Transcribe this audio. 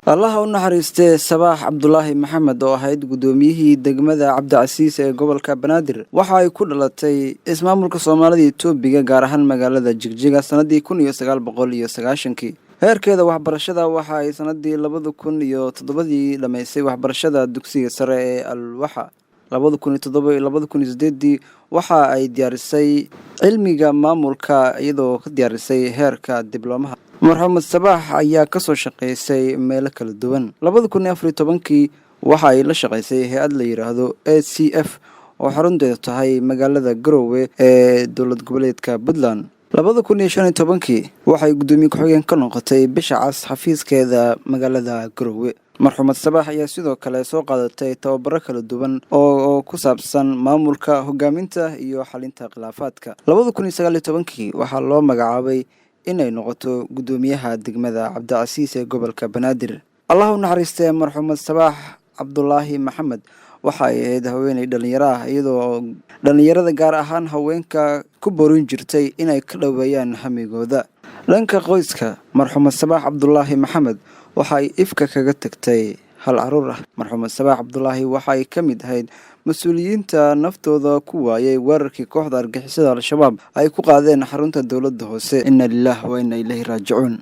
الله naxariistay Sabax Cabdullaahi Maxamed oo ahayd gudoomiyihii degmada Cabdicasiis ee gobolka Banaadir waxa ay ku dhalatay ismaamulka Soomaalida Itoobiga gaar ahaan magaalada Jigjiga sanadii 1990 heerkeeda waxbarashada waxa ay sanadii 2007 dhameysay waxbarashada dugsiga sare ee Al-Waxa 2007-2008 waxa ay diyaarisay cilmiga maamulka iyadoo ka diyaarisay heerka diblomaha marxuumad Sabax ayaa ka soo shaqeysay meelo kala duwan 2014 waxa ay la shaqeysay hay'ad la yiraahdo ACF oo xarunteedu tahay magaalada Garowe ee dowlad goboleedka Puntland 2015 waxay gudoomiye ku-xigeen ka noqotay bisha cas xafiiskeeda magaalada Garowe marxuumad Sabax ayaa sidoo kale soo qaadatay tababaro kala duwan oo ku saabsan maamulka hogaaminta iyo xalinta khilaafaadka 2019 waxa loo magacaabay inay noqoto gudoomiyaha degmada Cabdicasiis ee gobolka Banaadir Allahu naxariistay marxuumad Sabax Cabdullaahi Maxamed waxa ay ahayd haweeney dhalinyaro ah iyadoo dhalinyarada gaar ahaan haweenka ku borin jirtay inay ka dhaweeyaan hamigooda dhanka qoyska marxuumad Sabax Cabdullaahi Maxamed waxa ay ifka kaga tagtay hal caruur ah marxuumad Sabax Cabdullaahi waxa ay kamid ahayd mas'uuliyiinta naftooda ku waayay weerarkii kooxda argagixisada Al-Shabaab ay ku qaadeen xarunta dawladda hoose inna lillahi wa inna ilayhi raaji'uun